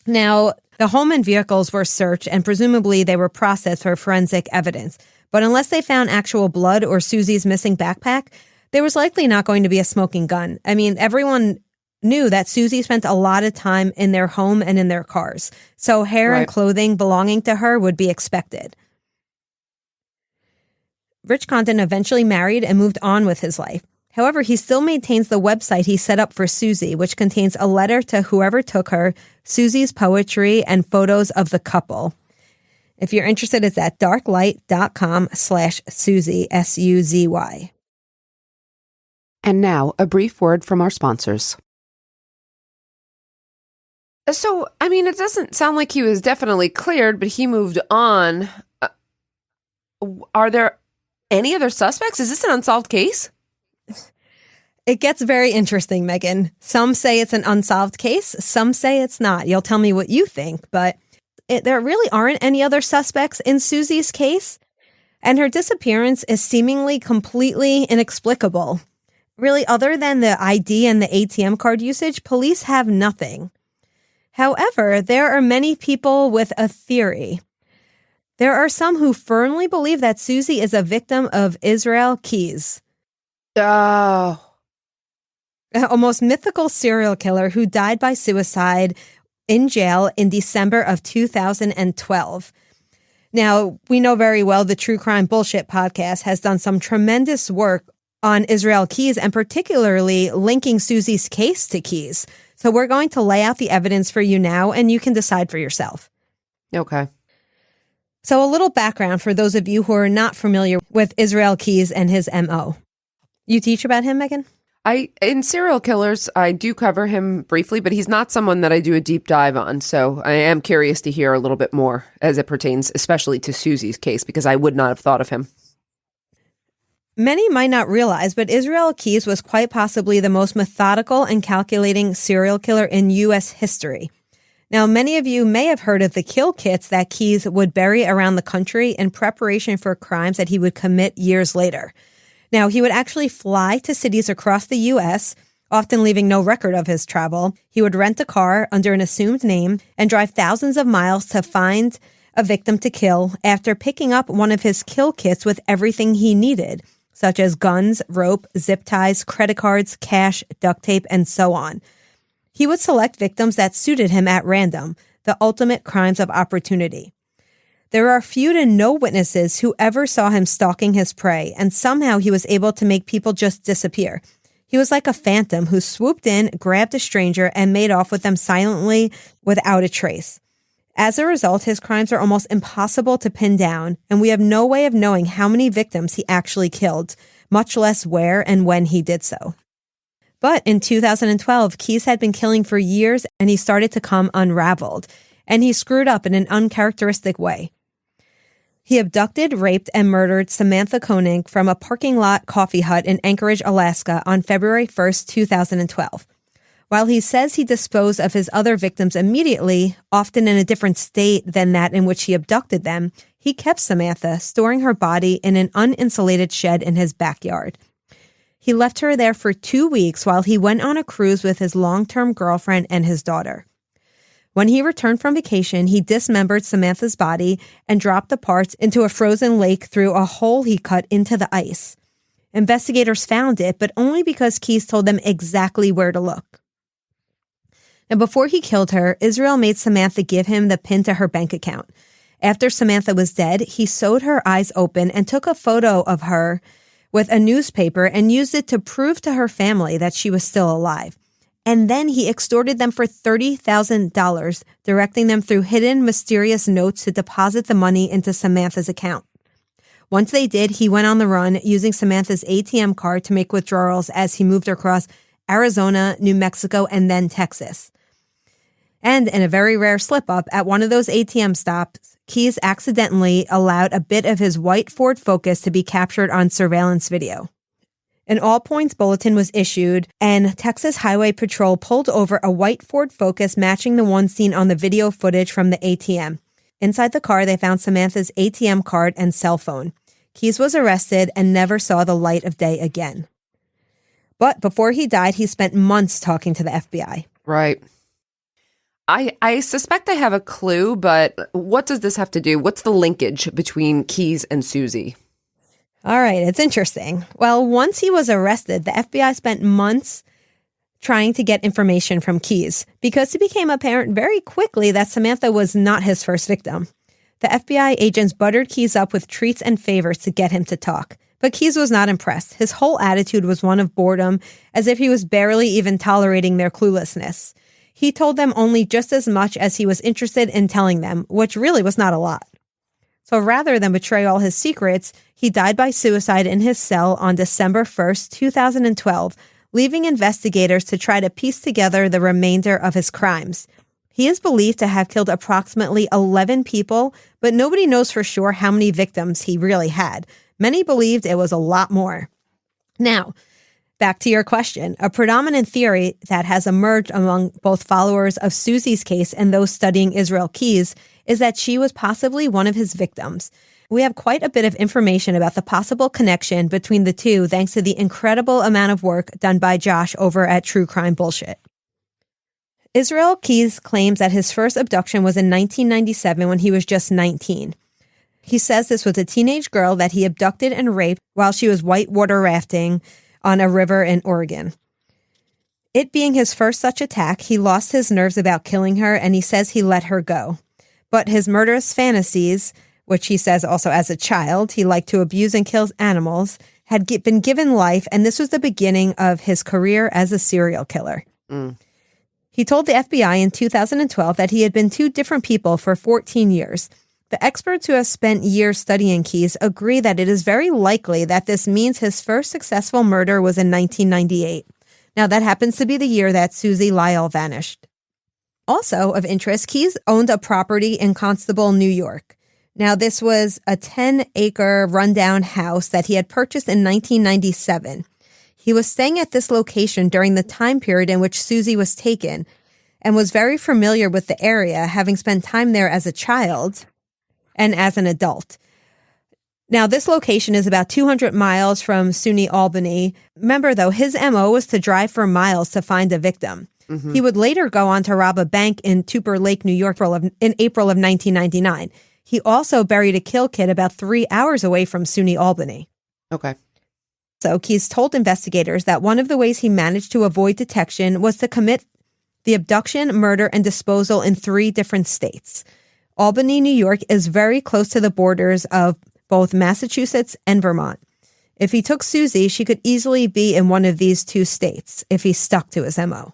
Now, The home and vehicles were searched, and presumably they were processed for forensic evidence. But unless they found actual blood or Suzy's missing backpack, there was likely not going to be a smoking gun. I mean, everyone knew that Suzy spent a lot of time in their home and in their cars. So hair and clothing belonging to her would be expected. Rich Condon eventually married and moved on with his life. However, he still maintains the website he set up for Suzy, which contains a letter to whoever took her, Suzy's poetry, and photos of the couple. If you're interested, it's at darklight.com/Suzy, Suzy. And now, a brief word from our sponsors. So, I mean, it doesn't sound like he was definitely cleared, but he moved on. Are there any other suspects? Is this an unsolved case? It gets very interesting, Megan. Some say it's an unsolved case. Some say it's not. You'll tell me what you think, but there really aren't any other suspects in Suzy's case. And her disappearance is seemingly completely inexplicable. Really, other than the ID and the ATM card usage, police have nothing. However, there are many people with a theory. There are some who firmly believe that Suzy is a victim of Israel Keyes. Oh. A most mythical serial killer who died by suicide in jail in December of 2012. Now, we know very well the True Crime Bullshit podcast has done some tremendous work on Israel Keyes and particularly linking Suzy's case to Keyes. So we're going to lay out the evidence for you now and you can decide for yourself. Okay. So a little background for those of you who are not familiar with Israel Keyes and his MO. You teach about him, Megan? In serial killers, I do cover him briefly, but he's not someone that I do a deep dive on. So I am curious to hear a little bit more as it pertains, especially to Suzy's case, because I would not have thought of him. Many might not realize, but Israel Keyes was quite possibly the most methodical and calculating serial killer in U.S. history. Now, many of you may have heard of the kill kits that Keyes would bury around the country in preparation for crimes that he would commit years later. Now, he would actually fly to cities across the U.S., often leaving no record of his travel. He would rent a car under an assumed name and drive thousands of miles to find a victim to kill after picking up one of his kill kits with everything he needed, such as guns, rope, zip ties, credit cards, cash, duct tape, and so on. He would select victims that suited him at random, the ultimate crimes of opportunity. There are few to no witnesses who ever saw him stalking his prey, and somehow he was able to make people just disappear. He was like a phantom who swooped in, grabbed a stranger, and made off with them silently without a trace. As a result, his crimes are almost impossible to pin down, and we have no way of knowing how many victims he actually killed, much less where and when he did so. But in 2012, Keyes had been killing for years, and he started to come unraveled, and he screwed up in an uncharacteristic way. He abducted, raped, and murdered Samantha Koenig from a parking lot coffee hut in Anchorage, Alaska on February 1st, 2012. While he says he disposed of his other victims immediately, often in a different state than that in which he abducted them, he kept Samantha, storing her body in an uninsulated shed in his backyard. He left her there for 2 weeks while he went on a cruise with his long-term girlfriend and his daughter. When he returned from vacation, he dismembered Samantha's body and dropped the parts into a frozen lake through a hole he cut into the ice. Investigators found it, but only because Keyes told them exactly where to look. Now, before he killed her, Israel made Samantha give him the PIN to her bank account. After Samantha was dead, he sewed her eyes open and took a photo of her with a newspaper and used it to prove to her family that she was still alive. And then he extorted them for $30,000, directing them through hidden, mysterious notes to deposit the money into Samantha's account. Once they did, he went on the run, using Samantha's ATM card to make withdrawals as he moved across Arizona, New Mexico, and then Texas. And in a very rare slip-up, at one of those ATM stops, Keyes accidentally allowed a bit of his white Ford Focus to be captured on surveillance video. An all-points bulletin was issued, and Texas Highway Patrol pulled over a white Ford Focus matching the one seen on the video footage from the ATM. Inside the car, they found Samantha's ATM card and cell phone. Keyes was arrested and never saw the light of day again. But before he died, he spent months talking to the FBI. Right. I suspect I have a clue, but what does this have to do? What's the linkage between Keyes and Suzy? All right, it's interesting. Well, once he was arrested, the FBI spent months trying to get information from Keyes because it became apparent very quickly that Samantha was not his first victim. The FBI agents buttered Keyes up with treats and favors to get him to talk. But Keyes was not impressed. His whole attitude was one of boredom, as if he was barely even tolerating their cluelessness. He told them only just as much as he was interested in telling them, which really was not a lot. So rather than betray all his secrets, he died by suicide in his cell on December 1st, 2012, leaving investigators to try to piece together the remainder of his crimes. He is believed to have killed approximately 11 people, but nobody knows for sure how many victims he really had. Many believed it was a lot more. Now, back to your question. A predominant theory that has emerged among both followers of Suzy's case and those studying Israel Keyes is that she was possibly one of his victims. We have quite a bit of information about the possible connection between the two thanks to the incredible amount of work done by Josh over at True Crime Bullshit. Israel Keyes claims that his first abduction was in 1997 when he was just 19. He says this was a teenage girl that he abducted and raped while she was whitewater rafting on a river in Oregon. It being his first such attack, he lost his nerves about killing her, and he says he let her go. But his murderous fantasies, which he says also as a child, he liked to abuse and kill animals, had been given life, and this was the beginning of his career as a serial killer. He told the FBI in 2012 that he had been two different people for 14 years. The experts who have spent years studying Keyes agree that it is very likely that this means his first successful murder was in 1998. Now, that happens to be the year that Suzy Lyall vanished. Also of interest, Keyes owned a property in Constable, New York. Now, this was a 10-acre rundown house that he had purchased in 1997. He was staying at this location during the time period in which Suzy was taken and was very familiar with the area, having spent time there as a child and as an adult. Now, this location is about 200 miles from SUNY Albany. Remember, though, his MO was to drive for miles to find a victim. He would later go on to rob a bank in Tupper Lake, New York in April of 1999. He also buried a kill kit about 3 hours away from SUNY Albany. Okay. So Keyes told investigators that one of the ways he managed to avoid detection was to commit the abduction, murder, and disposal in 3 different states. Albany, New York is very close to the borders of both Massachusetts and Vermont. If he took Suzy, she could easily be in one of these 2 states if he stuck to his MO.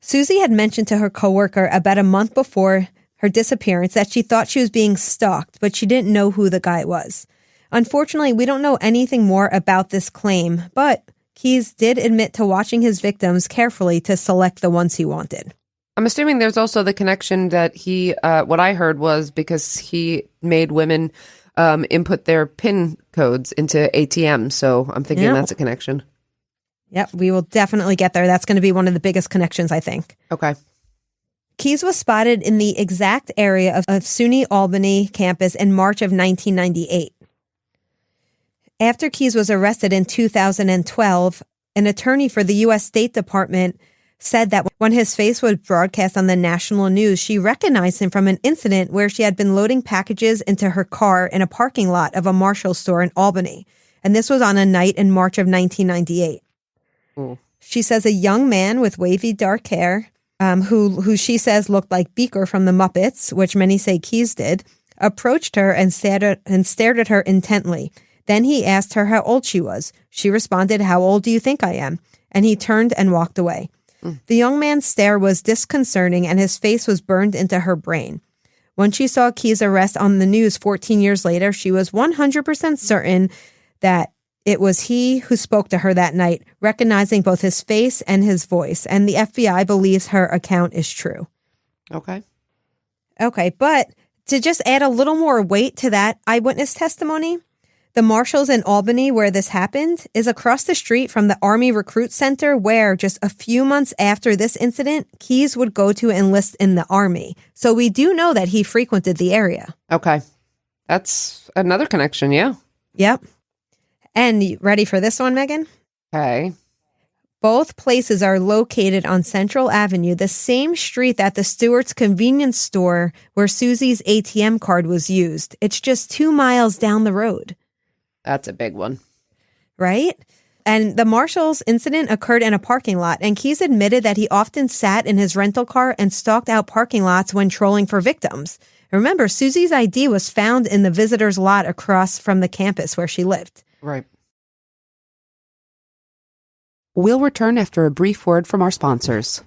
Suzy had mentioned to her coworker about a month before her disappearance that she thought she was being stalked, but she didn't know who the guy was. Unfortunately, we don't know anything more about this claim, but Keyes did admit to watching his victims carefully to select the ones he wanted. I'm assuming there's also the connection that he, what I heard was because he made women input their PIN codes into ATMs. So I'm thinking that's a connection. Yep, we will definitely get there. That's going to be one of the biggest connections, I think. Okay. Keyes was spotted in the exact area of SUNY Albany campus in March of 1998. After Keyes was arrested in 2012, an attorney for the U.S. State Department said that when his face was broadcast on the national news, she recognized him from an incident where she had been loading packages into her car in a parking lot of a Marshall store in Albany. And this was on a night in March of 1998. She says a young man with wavy dark hair, who she says looked like Beaker from the Muppets, which many say Keyes did, approached her and stared at her intently. Then he asked her how old she was. She responded, "How old do you think I am?" And he turned and walked away. The young man's stare was disconcerting and his face was burned into her brain. When she saw Keyes' arrest on the news 14 years later, she was 100% certain that it was he who spoke to her that night, recognizing both his face and his voice. And the FBI believes her account is true. Okay. Okay, but to just add a little more weight to that eyewitness testimony, the Marshalls in Albany, where this happened, is across the street from the Army Recruit Center, where just a few months after this incident, Keyes would go to enlist in the Army. So we do know that he frequented the area. Okay. That's another connection, yeah. Yep. And you ready for this one, Megan? Okay. Both places are located on Central Avenue, the same street that the Stewart's convenience store where Suzy's ATM card was used. It's just 2 miles down the road. That's a big one. Right? And the Marshall's incident occurred in a parking lot, and Keyes admitted that he often sat in his rental car and stalked out parking lots when trolling for victims. Remember, Suzy's ID was found in the visitor's lot across from the campus where she lived. Right. We'll return after a brief word from our sponsors.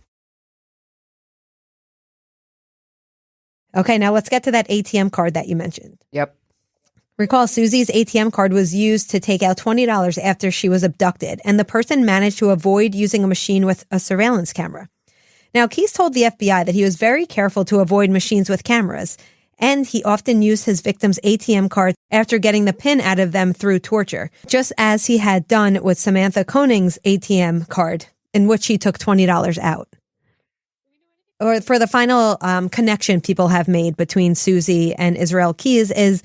Okay, now let's get to that ATM card that you mentioned. Yep. Recall, Suzy's ATM card was used to take out $20 after she was abducted, and the person managed to avoid using a machine with a surveillance camera. Now, Keyes told the FBI that he was very careful to avoid machines with cameras, and he often used his victims' ATM cards after getting the PIN out of them through torture, just as he had done with Samantha Koning's ATM card, in which he took $20 out. Or for the final connection people have made between Suzy and Israel Keyes is,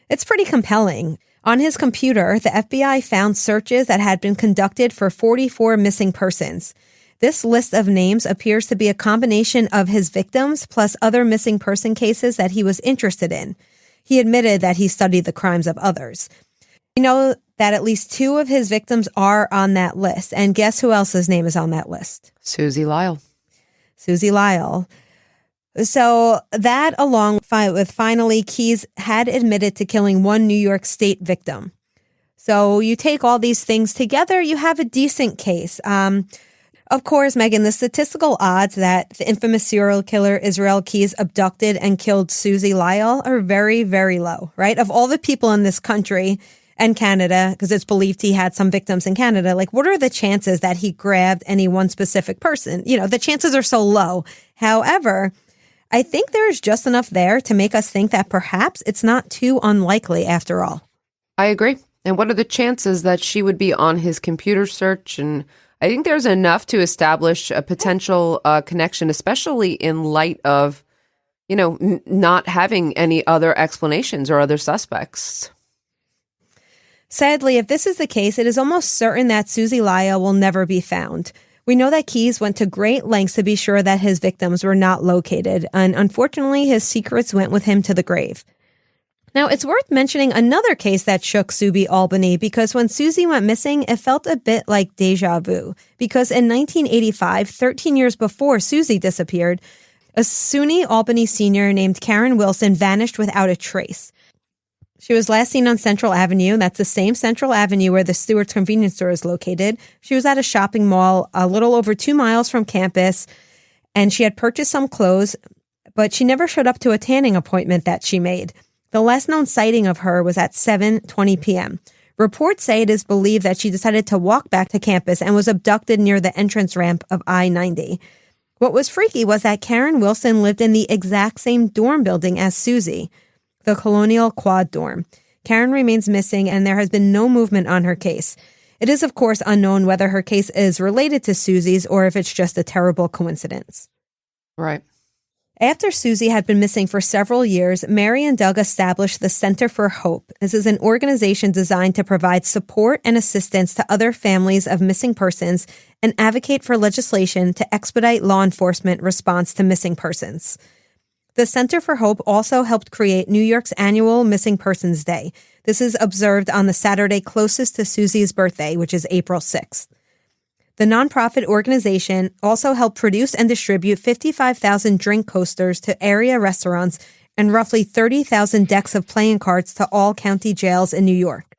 it's pretty compelling. On his computer, the FBI found searches that had been conducted for 44 missing persons. This list of names appears to be a combination of his victims plus other missing person cases that he was interested in. He admitted that he studied the crimes of others. We know that at least 2 of his victims are on that list. And guess who else's name is on that list? Suzy Lyall. Suzy Lyall. So that, along with finally, Keyes had admitted to killing 1 New York State victim. So you take all these things together, you have a decent case. Of course, Megan, the statistical odds that the infamous serial killer Israel Keyes abducted and killed Suzy Lyall are very, very low, right? Of all the people in this country and Canada, because it's believed he had some victims in Canada, like, what are the chances that he grabbed any one specific person? You know, the chances are so low. However, I think there's just enough there to make us think that perhaps it's not too unlikely after all. I agree. And what are the chances that she would be on his computer search? And I think there's enough to establish a potential connection, especially in light of, not having any other explanations or other suspects. Sadly, if this is the case, it is almost certain that Suzy Lyall will never be found. We know that Keyes went to great lengths to be sure that his victims were not located, and unfortunately, his secrets went with him to the grave. Now, it's worth mentioning another case that shook Suby Albany, because when Suzy went missing, it felt a bit like deja vu. Because in 1985, 13 years before Suzy disappeared, a SUNY Albany senior named Karen Wilson vanished without a trace. She was last seen on Central Avenue. That's the same Central Avenue where the Stewart's convenience store is located. She was at a shopping mall a little over 2 miles from campus, and she had purchased some clothes, but she never showed up to a tanning appointment that she made. The last known sighting of her was at 7:20 p.m. Reports say it is believed that she decided to walk back to campus and was abducted near the entrance ramp of I-90. What was freaky was that Karen Wilson lived in the exact same dorm building as Suzy, the Colonial Quad dorm. Karen remains missing, and there has been no movement on her case. It is, of course, unknown whether her case is related to Suzy's or if it's just a terrible coincidence. Right. After Suzy had been missing for several years, Mary and Doug established the Center for Hope. This is an organization designed to provide support and assistance to other families of missing persons and advocate for legislation to expedite law enforcement response to missing persons. The Center for Hope also helped create New York's annual Missing Persons Day. This is observed on the Saturday closest to Suzy's birthday, which is April 6th. The nonprofit organization also helped produce and distribute 55,000 drink coasters to area restaurants and roughly 30,000 decks of playing cards to all county jails in New York.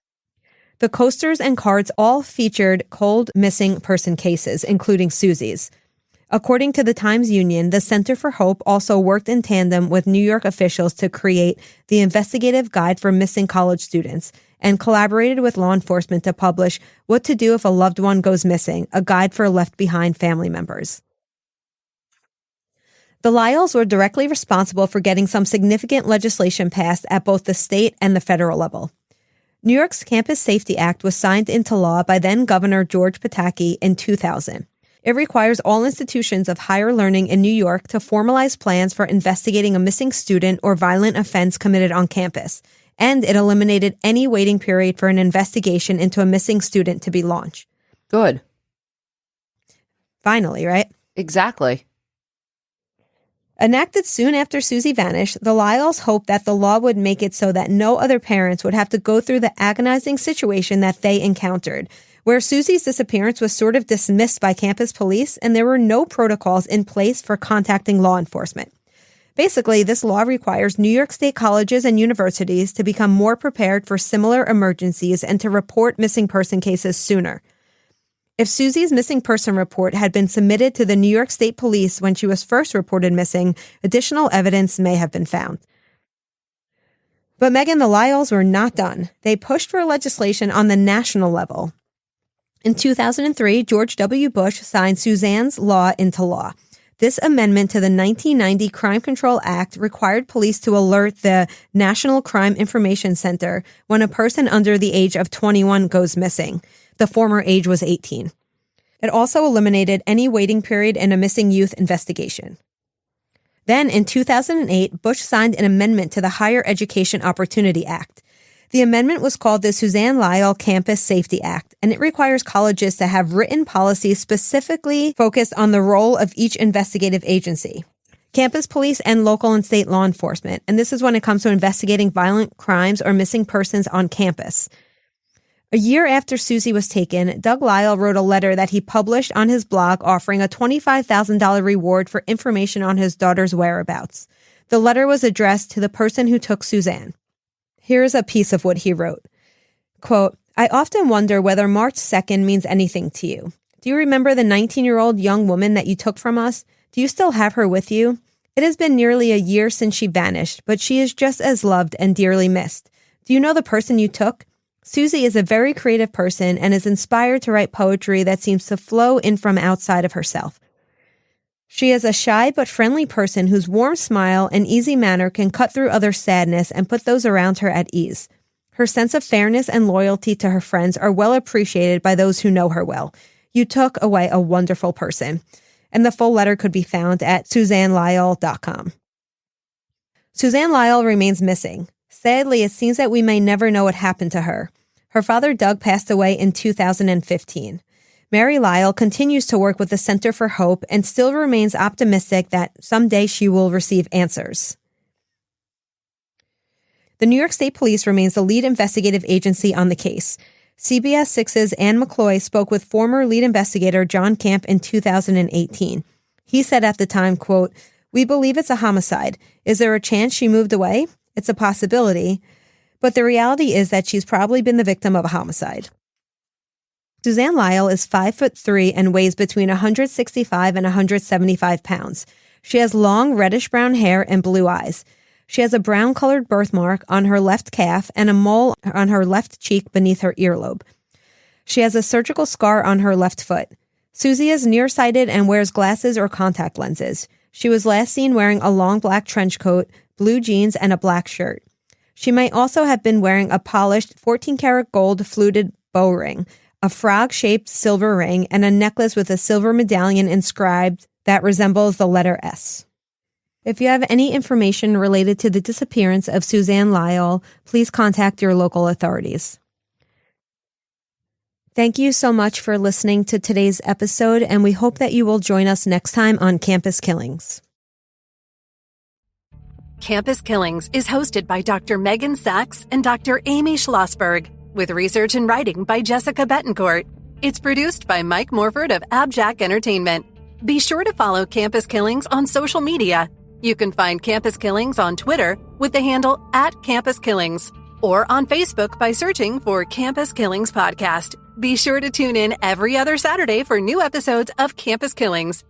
The coasters and cards all featured cold missing person cases, including Suzy's. According to the Times-Union, the Center for Hope also worked in tandem with New York officials to create the Investigative Guide for Missing College Students and collaborated with law enforcement to publish What to Do If a Loved One Goes Missing, a guide for left-behind family members. The Lyalls were directly responsible for getting some significant legislation passed at both the state and the federal level. New York's Campus Safety Act was signed into law by then-Governor George Pataki in 2000. It requires all institutions of higher learning in New York to formalize plans for investigating a missing student or violent offense committed on campus, and it eliminated any waiting period for an investigation into a missing student to be launched. Good. Finally, right? Exactly. Enacted soon after Suzy vanished, the Lyalls hoped that the law would make it so that no other parents would have to go through the agonizing situation that they encountered, where Suzy's disappearance was sort of dismissed by campus police and there were no protocols in place for contacting law enforcement. Basically, this law requires New York State colleges and universities to become more prepared for similar emergencies and to report missing person cases sooner. If Suzy's missing person report had been submitted to the New York State Police when she was first reported missing, additional evidence may have been found. But Megan, the Lyalls were not done. They pushed for legislation on the national level. In 2003, George W. Bush signed Suzanne's law into law. This amendment to the 1990 Crime Control Act required police to alert the National Crime Information Center when a person under the age of 21 goes missing. The former age was 18. It also eliminated any waiting period in a missing youth investigation. Then, in 2008, Bush signed an amendment to the Higher Education Opportunity Act. The amendment was called the Suzanne Lyall Campus Safety Act, and it requires colleges to have written policies specifically focused on the role of each investigative agency, campus police and local and state law enforcement, and this is when it comes to investigating violent crimes or missing persons on campus. A year after Suzy was taken, Doug Lyall wrote a letter that he published on his blog offering a $25,000 reward for information on his daughter's whereabouts. The letter was addressed to the person who took Suzanne. Here's a piece of what he wrote. Quote, I often wonder whether March 2nd means anything to you. Do you remember the 19-year-old young woman that you took from us? Do you still have her with you? It has been nearly a year since she vanished, but she is just as loved and dearly missed. Do you know the person you took? Suzy is a very creative person and is inspired to write poetry that seems to flow in from outside of herself. She is a shy but friendly person whose warm smile and easy manner can cut through others' sadness and put those around her at ease. Her sense of fairness and loyalty to her friends are well appreciated by those who know her well. You took away a wonderful person. And the full letter could be found at SuzanneLyall.com. Suzanne Lyall remains missing. Sadly, it seems that we may never know what happened to her. Her father, Doug, passed away in 2015. Mary Lyall continues to work with the Center for Hope and still remains optimistic that someday she will receive answers. The New York State Police remains the lead investigative agency on the case. CBS 6's Ann McCloy spoke with former lead investigator John Camp in 2018. He said at the time, quote, "We believe it's a homicide. Is there a chance she moved away? It's a possibility. But the reality is that she's probably been the victim of a homicide." Suzanne Lyall is 5'3" and weighs between 165 and 175 pounds. She has long reddish-brown hair and blue eyes. She has a brown-colored birthmark on her left calf and a mole on her left cheek beneath her earlobe. She has a surgical scar on her left foot. Suzy is nearsighted and wears glasses or contact lenses. She was last seen wearing a long black trench coat, blue jeans, and a black shirt. She might also have been wearing a polished 14-karat gold fluted bow ring, a frog-shaped silver ring, and a necklace with a silver medallion inscribed that resembles the letter S. If you have any information related to the disappearance of Suzanne Lyall, please contact your local authorities. Thank you so much for listening to today's episode, and we hope that you will join us next time on Campus Killings. Campus Killings is hosted by Dr. Megan Sachs and Dr. Amy Schlossberg, with research and writing by Jessica Betancourt. It's produced by Mike Morford of AbJack Entertainment. Be sure to follow Campus Killings on social media. You can find Campus Killings on Twitter with the handle @CampusKillings or on Facebook by searching for Campus Killings Podcast. Be sure to tune in every other Saturday for new episodes of Campus Killings.